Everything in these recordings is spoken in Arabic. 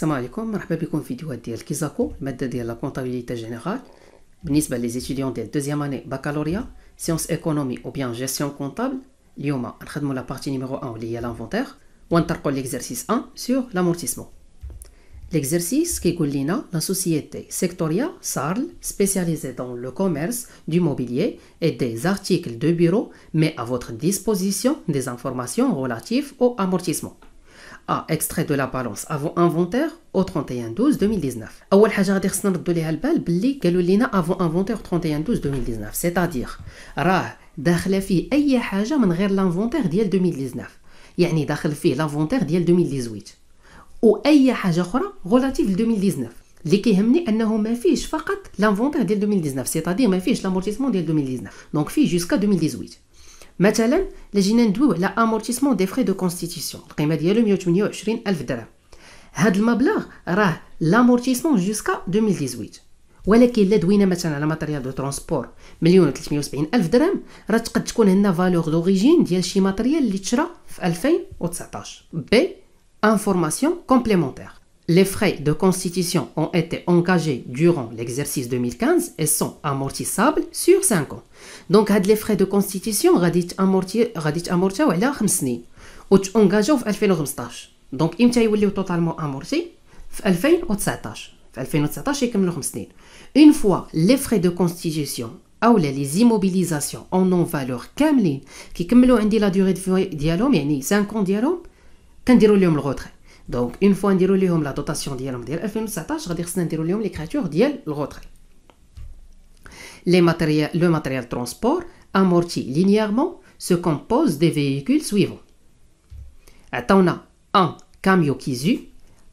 السلام عليكم، مرحبا بكم في فيديوهات ديال كيزاكو، الماده ديال لا كونطابيليتي جينيرال بالنسبه لي زيتيديون ديال دوزيام اني بكالوريا سيونس ايكونومي او بيان جيستيون كونطابل. اليوم غنخدموا لا بارتي نيميرو 1 اللي هي لانفونتير ونطرقوا ليكزرسيس 1 سور لامورتيسمون. L'exercice كيقول لنا la société Sectoria Sarl spécialisée dans le commerce du mobilier et des articles de bureau met à votre disposition des informations relatives au amortissement. A. Extrait de la balance avant inventaire au 31/12/2019. أول حاجة غادي خصنا نردو ليها البال باللي قالوا لنا avant inventaire 31/12/2019 c'est-à-dire راه داخله فيه أي حاجة من غير l'inventaire ديال 2019، يعني داخل فيه l'inventaire ديال 2018 واي حاجه اخرى غولاتيف ل 2019. اللي كيهمني انه ما فيش فقط لانفونتير ديال 2019 سيتادير ما فيهش لامورتيسمون ديال 2019 دونك فيه جوسكا 2018. مثلا الا جينا ندويو على امورتيسمون دي فري دو كونستيتيسيون القيمه ديالو 128 الف درهم، هذا المبلغ راه لامورتيسمون جوسكا 2018. ولكن الا دوينا مثلا على ماتريال دو ترونسبور 1,370,000 الف درهم، راه تقد تكون عندنا فالور دوريجين ديال شي ماتريال اللي تشرى في 2019. بي Information complémentaire. Les frais de constitution ont été engagés durant l'exercice 2015 et sont amortissables sur 5 ans. Donc, les frais de constitution غادي تامورتيو على 5 سنين وتانجاجاو في 2015. دونك امتى يوليو توتالمون امورتي؟ في 2019. في 2019 يكملوا 5 سنين. Une fois les frais de constitution او لي زيموبيليزاسيون اون نون فالور كاملين كيكملوا عندي لا دوري ديالهم، يعني 5 ans ديالهم كنديروا لهم الغوتري. دونك اون فوا نديروا لهم لا دوتاسيون ديالهم ديال 2019 غادي خصنا نديروا لهم ليكريتور ديال الغوتري. لو matériel transport amorti linéairement se compose des véhicules suivants. عطاونا un camion Kizu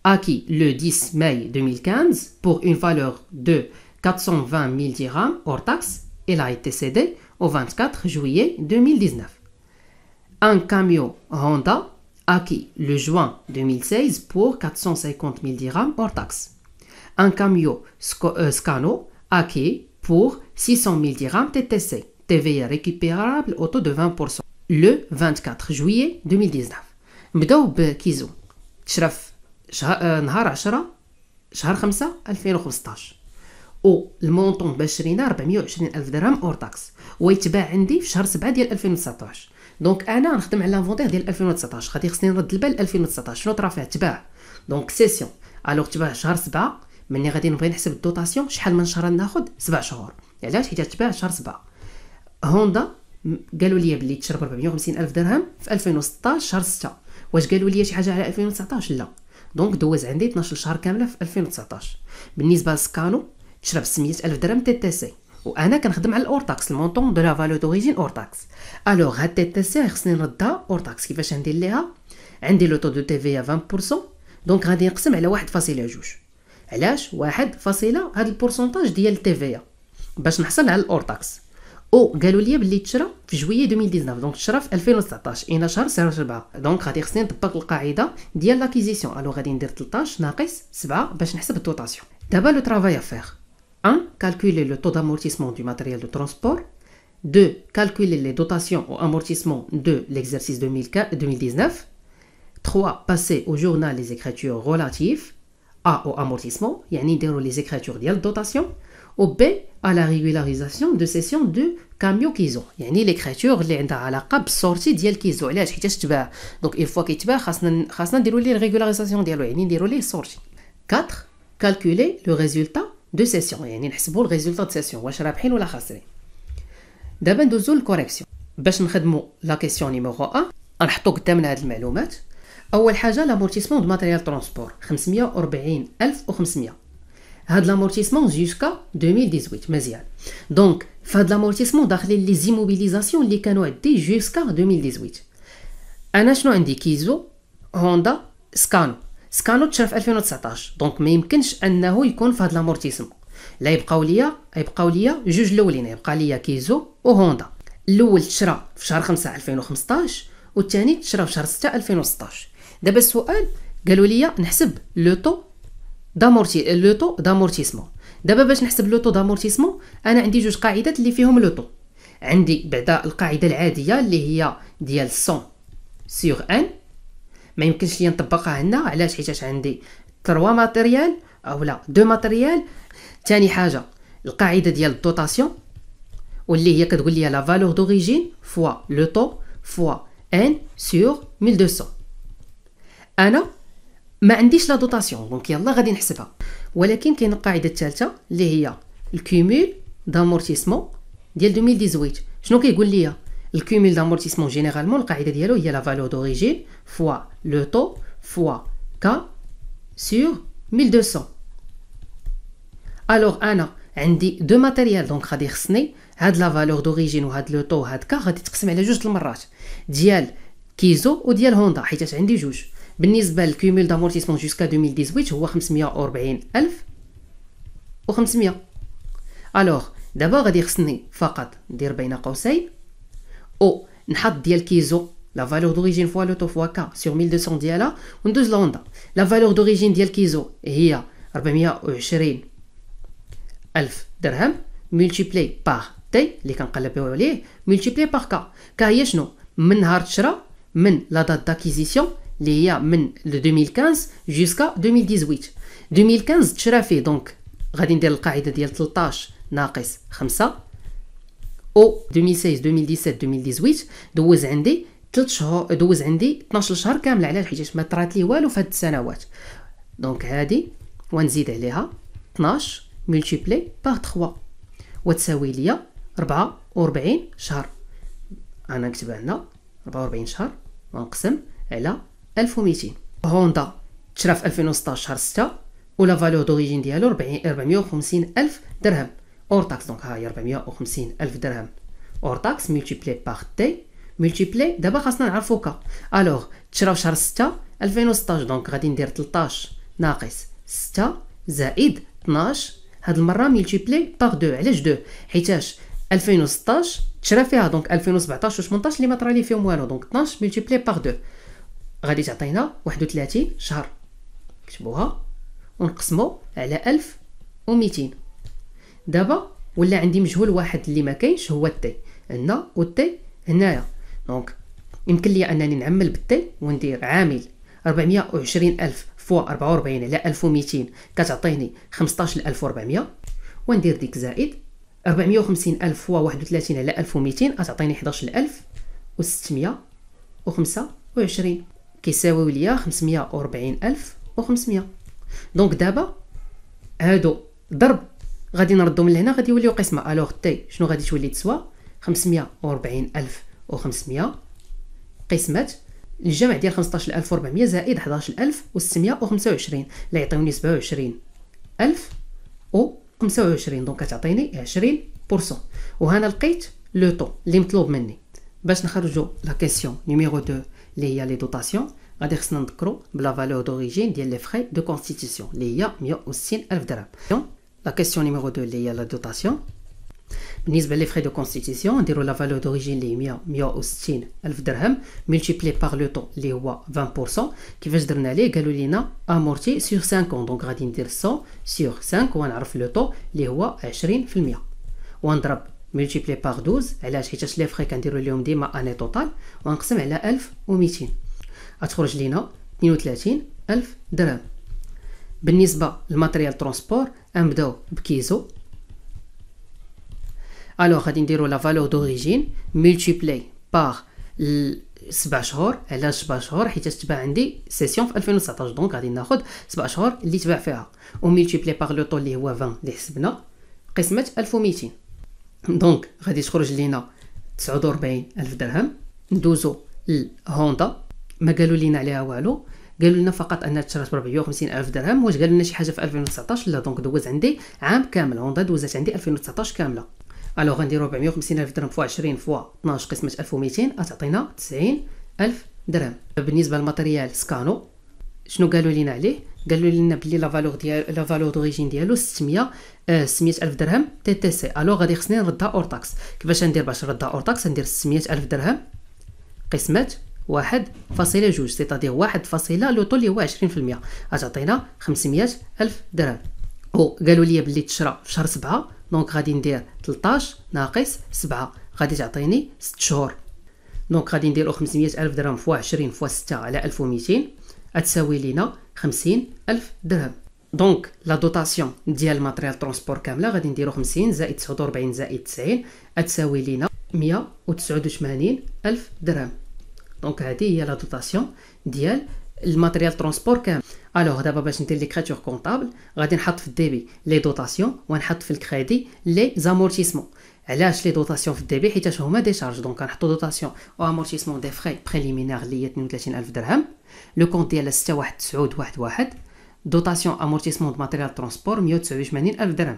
acquis le 10 mai 2015 pour une valeur de 420 000 dirhams hors taxe. Il a été cédé au 24 juillet 2019. Un camion Honda acquis le juin 2016 pour 450 000 dirhams hors taxe. Un camion Scano acquis pour 600 000 dirhams TTC, TVA récupérable au taux de 20%, le 24 juillet 2019. نبداو بكيزو تشرى نهار 10 شهر 5 2015 و المونطون باش شرينا 420 الف درهم اور تاكس، ويتباع عندي في شهر 7 ديال 2019. دونك انا نخدم على لانفونتير ديال 2019، غادي خصني نرد البال 2019 شنو طرا فيه تباع. دونك سيسيون الوغ تباع شهر 7، مني غادي نبغي نحسب الدوطاسيون شحال من شهر ناخذ 7 شهور، علاش؟ حيت تباع شهر 7. هوندا قالوا لي بلي تشرب 450 الف درهم في 2016 شهر 6. واش قالوا لي شي حاجه على 2019؟ لا. دونك دوز عندي 12 شهر كامله في 2019. بالنسبه لسكانو تشرب 600 الف درهم تي تي سي، وانا كنخدم على الاور تاكس المونطون دو لا فالو دوريجين اور تاكس. الوغ هاد تي تي سي خصني نردها اور تاكس. كيفاش ندير ليها؟ عندي لو طو دو تي في 20%، دونك غادي نقسم على 1.2. علاش 1 هاد البورسونتاج ديال التي في باش نحصل على الاور تاكس. او قالوا لي بلي تشرى في جويي 2019، دونك تشرى في 2019 الى شهر 7. دونك غادي خصني نطبق القاعده ديال لاكيزيسيون. الوغ غادي ندير 13 ناقص 7 باش نحسب الدوطاسيون. دابا لو ترافاي ا فير: 1. Calculer le taux d'amortissement du matériel de transport. 2. Calculer les dotations au amortissement de l'exercice 2019. 3. Passer au journal les écritures relatives A au amortissement, يعني نديرو les écritures ديال الدوتاسيون. و B à la régularisation de cession de camion كيزو، يعني l'écriture اللي عندها علاقه بالسورتي ديال كيزو. علاش؟ حيت تباع، دونك اون فوا كيتباع خاصنا نديرو ليه الريغولاريزاسيون ديالو، يعني نديرو ليه السورتي. 4. Calculer le résultat دو سيسيون، يعني نحسبوا الريزولطا دو سيسيون واش رابحين ولا خاسرين. دابا ندوزو للكوريكسيون. باش نخدموا لا كيسيون نيميرو 1 نحطو قدامنا هاد المعلومات. اول حاجه لامورتيسمون دو ماتيريال ترونسبور 540,500. هاد لامورتيسمون جوسكا 2018 مزيان. دونك فهاد لامورتيسمون داخلين لي زيموبيليزاسيون اللي كانوا عندي جوسكا 2018. انا شنو عندي؟ كيزو، هوندا، سكانو تشرى في 2019، دونك ما يمكنش انه يكون في هاد لامورتيسمون. لا يبقاو ليا جوج الاولين، يبقى ليا كيزو وهوندا. الاول تشرى في شهر 5 2015 والثاني تشرى في شهر 6 2016. دابا السؤال قالوا لي نحسب لو طو دامورتيسمون. دابا باش نحسب لو طو دامورتيسمون انا عندي جوج قاعدات اللي فيهم لو طو. عندي بعدا القاعده العاديه اللي هي ديال 100 سور ان، ما يمكنش ليا نطبقها هنا. علاش؟ حيت عندي 3 ماتيريال او لا 2 ماتيريال. ثاني حاجه القاعده ديال الدوطاسيون واللي هي كتقول لي لا فالور دوريجين فوا لو طو فوا ان سور 1200. انا ما عنديش لا دوطاسيون دونك يلا غادي نحسبها، ولكن كاين القاعده الثالثه اللي هي الكومول دامورتيسمون ديال 2018. شنو كيقول لي الكومول دامورتيسمون؟ جينيرالمون القاعده ديالو هي لا فالور دوريجين فوا لو طو فوا كا سور 1200. الوغ انا عندي دو ماتيريال دونك غادي خصني هاد لا فالور دوريجين وهاد لو طو هاد كا غادي تقسم على جوج المرات ديال كيزو وديال هوندا حيت عندي جوج. بالنسبه للكومول دامورتيسمون جوسكا 2018 هو 540,500. الوغ دابا غادي خصني فقط ندير بين قوسين او نحط ديال كيزو لا فالور دوريجين فوا لو طو فوا كا سور 1200 ديالها وندوز لهوندا. لا فالور دوريجين ديال كيزو هي 420,000 درهم ملتيبلي باغ تي اللي كنقلبوا عليه ملتيبلي باغ كا. كا هي شنو؟ من نهار تشرا من لا دات داكيزيسيون اللي هي من 2015 جوسكا 2018. 2015 تشرا فيه دونك غادي ندير القاعده ديال 13 ناقص 5 او 2016 2017 2018 دوز عندي 3 شهور، دوز عندي 12 شهر كامل. علاش؟ حيت ما طرات لي والو في هاد السنوات. دونك هادي ونزيد عليها 12 ملتيبلي باغ 3 وتساوي ليا 44 شهر. انا نكتبها هنا 44 شهر ونقسم على 1200. هوندا تشرا في 2016 شهر 6 ولا فالور دوريجين ديالو 450,000 درهم اور تاكس. دونك ها هي 450,000 درهم اور تاكس ملتيبلي باغ تي ملتيبلي. دابا خاصنا نعرفو كا. الوغ تشرا في شهر 6 2016 دونك غادي ندير 13 ناقص 6 زائد 12 هاد المره ملتيبلي باغ 2. علاش 2؟ حيتاش 2016 تشرا فيها دونك 2017 و 18 اللي ما طرا لي فيهم والو دونك 12 ملتيبلي باغ 2 غادي تعطينا 31 شهر. نكتبوها ونقسمو على 1200. دابا ولا عندي مجهول واحد اللي ما كاينش هو التي هنا والتي هنايا. دونك يمكن لي انني نعمل بالتي وندير عامل 420,000 فوا 44 على 1200 كتعطيني 15,400 وندير ديك زائد 450,000 فوا 31 على 1200 كتعطيني 11,625 كيساويو ليا 540,500. دونك دابا هادو ضرب غادي نردو من لهنا غادي يوليو قسمه. الوغ تي شنو غادي تولي تسوى 540,500 قسمه الجمع ديال 15,400 زائد 11,625 اللي يعطيوني 27,025 دونك كتعطيني 20%. وهنا لقيت لو طو اللي مطلوب مني. باش نخرجوا لا كيسيون نيميرو 2 اللي هي لي دوطاسيون غادي خصنا نذكروا بلا فالور دوريجين ديال لي فراي دو كونستيتيسيون اللي هي 160,000 درهم. لا كيسيون نيميرو 2 اللي هي لا دوطاسيون بالنسبه لي فراي دو كونستيتيسيون نديروا لا فالور دوريجين اللي هي 160,000 درهم ملتيبلي باغ لو طو اللي هو 20%. كيفاش درنا ليه؟ قالوا لينا امورتي سور 5 ans دونك غادي ندير 100 سور 5 ونعرف لو طو اللي هو 20% ونضرب ملتيبلي باغ 12. علاش؟ حيت لي فراي كنديروا لهم ديما اني توتال ونقسم على 1200 غتخرج لينا 32,000 درهم. بالنسبه للماتريال ترونسبور نبداو بكيزو. الوغ غادي نديرو لا فالور دوريجين ملتيبلي باغ 7 شهور. علاش 7 شهور؟ حيت تباع عندي سيسيون في 2019 دونك غادي ناخذ 7 شهور اللي تباع فيها وملتيبلي باغ لو طو اللي هو 20 اللي حسبنا قسمه 1200 دونك غادي تخرج لينا 49,000 درهم. ندوزو لهوندا ما قالوا لينا عليها والو، قالوا لنا فقط انها تشرات ب 450,000 درهم. واش قالوا لنا شي حاجه في 2019؟ لا. دونك دوز عندي عام كامل، هوندا دوزات عندي 2019 كامله. الوغ غنديروا 450,000 درهم فوا 20 فوا 12 قسمه 1200 غتعطينا 90,000 درهم. بالنسبه للماتريال سكانو شنو قالوا لينا عليه؟ قالوا لنا بلي لا فالور دوريجين ديالو 600,000 درهم تي تي سي. الوغ غادي خصني نردها اور تاكس. كيفاش ندير باش نردها اور تاكس؟ ندير 600,000 درهم قسمه 1.2 سيتادير 1 لو طو اللي هو 20% غتعطينا 500,000 درهم. وقالوا لي بلي تشرا في شهر 7 دونك غادي ندير 13 ناقص 7 غادي تعطيني 6 شهور. دونك غادي نديرو 500,000 درهم فوا 20 فوا 6 على 1200 غتساوي لينا 50,000 درهم. دونك لا دوطاسيون ديال الماتريال ترونسبور كامله غادي نديرو 50 زائد 49 زائد 90 غتساوي لينا 189,000 درهم. دونك هذه هي لا دوطاسيون ديال الماتريال ترونسبور كامل. الوغ دابا باش ندير ليكريتور كونطابل غادي نحط في الديبي لي دوطاسيون ونحط في الكريدي لي زامورتيسمون. علاش لي دوطاسيون في الديبي؟ حيت هما دي شارج. دونك غنحطو دوطاسيون او امورتيسمون دي فري بريليمينير اللي هي 32,000 درهم. لو كونط ديالها 61,911. دوطاسيون امورتيسمون دو ماتريال ترونسبور 189,000 درهم.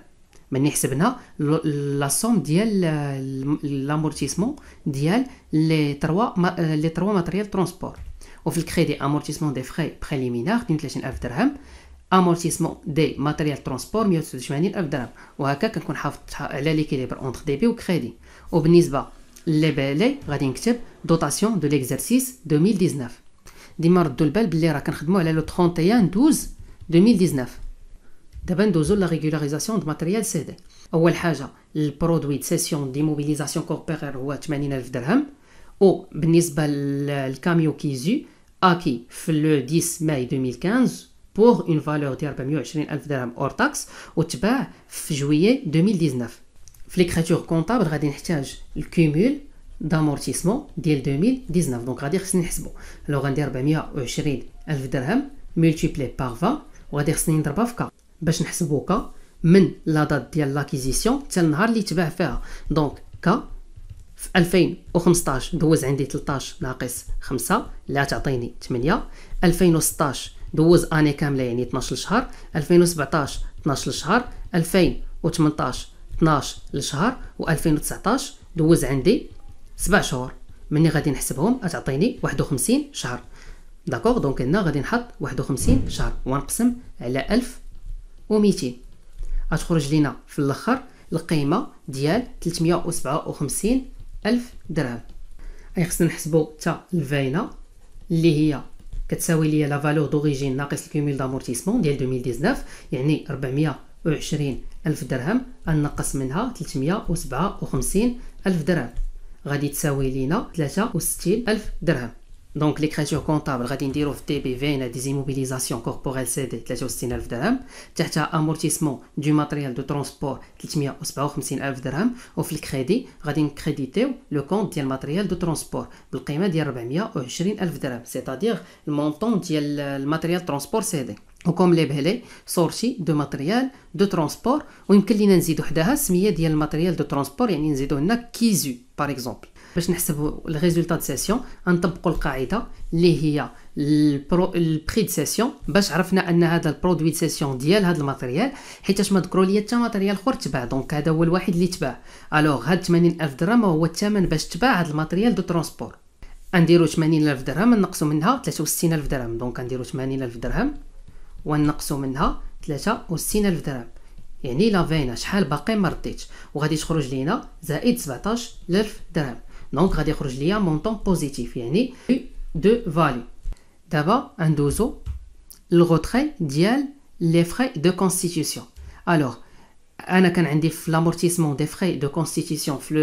ملي حسبنا لا سوم ديال لامورتيسمون ديال لي تروا ماتريال ترونسبور. وفي الكريدي امورتيسمون دي فري بريليمينير 32,000 درهم. امورتيسمون دي ماتريال ترونسبور 189,000 درهم. وهكا كنكون حافظ على ليكيليبر اونتر ديبي و كريدي. وبالنسبه لي بالي غادي نكتب دوطاسيون دو ليكزارسيس 2019. ديما ردوا البال بلي راه كنخدموا على لو 31/12/2019. دابا ندوزو لا ريغولاريزاسيون دو ماتريال سي دي. اول حاجه البرودوي دو سيسيون ديموبيليزاسيون كوربيرير هو 80,000 درهم. وبالنسبه للكاميو كيزو اكي في لو 10 ماي 2015 pour une valeur ديال 420,000 درهم اور تاكس وتباع في جويي 2019. في ليكريتور كونطابل غادي نحتاج الكومول دامورتيسمون ديال 2019. دونك غادي خصني نحسبو. لو غندير 420,000 درهم ملتيبلي بار 20 وغادي خصني نضربها في كا باش نحسبو كا من لا دات ديال لاكيزيسيون حتى النهار اللي تباع فيها. دونك كا في 2015 دوز عندي 13 ناقص 5 لا تعطيني 8. 2016 دوز اني كامله يعني 12 شهر. 2017 12 شهر. 2018 12 شهر. و2019 دوز عندي 7 شهور. مني غادي نحسبهم غتعطيني 51 شهر. داكوغ. دونك هنا غادي نحط 51 شهر ونقسم على 1200 غتخرج لينا في الاخر القيمه ديال 357,000 درهم. اي خصنا نحسبوا حتى الفاينه اللي هي كتساوي ليا لا فالور دوريجين ناقص الكومول دامورتيسمون ديال 2019 يعني 420,000 درهم نقص منها 357,000 درهم غادي تساوي لينا 63,000 درهم. دونك ليكريتور كونطابل غادي نديرو في دي بي فينا دي زيموبيليزاسيون كوربوريل سي دي 63,000 درهم. تحتها امورتيسمون دو ماتريال دو ترونسبور 357,000 درهم. وفي الكريدي غادي نكريديتيو لو كونط ديال ماتريال دو ترونسبور بالقيمه ديال 420,000 درهم سيتادير المونطون ديال الماتريال ترونسبور سي دي. وكم لي بهلي سورتي دو ماتريال دو ترونسبور. ويمكن لينا نزيدو حداها السميه ديال الماتريال دو ترونسبور يعني نزيدو هنا كيزو باغ اكزومبل. باش نحسبوا الريزولطا دو سيسيون نطبقوا القاعده اللي هي البري دو سيسيون باش عرفنا ان هذا البرودوي دو سيسيون ديال هذا الماتريال حيتاش ما ذكروا لي حتى ماتريال اخر تباع. دونك هذا هو الوحيد اللي تباع. الوغ هاد 80,000 درهم هو الثمن باش تباع هذا الماتريال دو ترونسبور. نديرو 80,000 درهم نقصوا منها 63,000 درهم. دونك نديرو 80,000 درهم ونقصوا منها 63,000 درهم يعني لا فينا شحال باقي ما رديتش وغادي تخرج لينا زائد 17,000 درهم. دونك غادي يخرج ليا مونطون بوزيتيف يعني دو فاليو. دابا ندوزو الغوتري ديال لي فري دو كونستيتيوسيون. الوغ انا كان عندي في لامورتيسمون دي فري دو كونستيتيوسيون في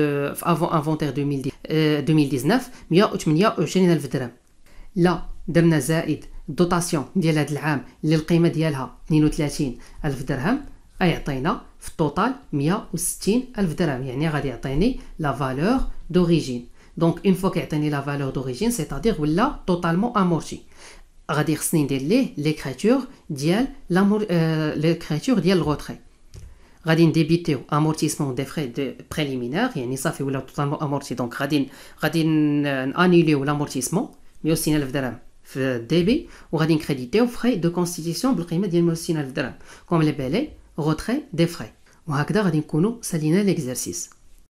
افون انفونتير 2019 128,000 درهم. لا درنا زائد الدوطاسيون ديال هذا العام اللي القيمه ديالها 32,000 درهم يعطينا في التوتال 160,000 درهم يعني غادي يعطيني لا فالور دوريجين. دونك اون فوا كيعطيني لا فالور دوريجين سيتادير ولا توتالمون امورتي غادي خصني ندير ليه ليكريتور ديال ليكريتور ديال الغوتري. غادي نديبيتيو امورتيسمون دي فري دو بريليمينير يعني صافي ولا توتالمون امورتي. دونك غادي نانيليو لامورتيسمون 160,000 درهم في الديبي وغادي نكريديتيو فري دو كونستيتيسيون بالقيمه ديال 160,000 درهم كوم لي بالي غوتري دي فري. وهكذا غادي نكونوا سالينا ليكزارسيس.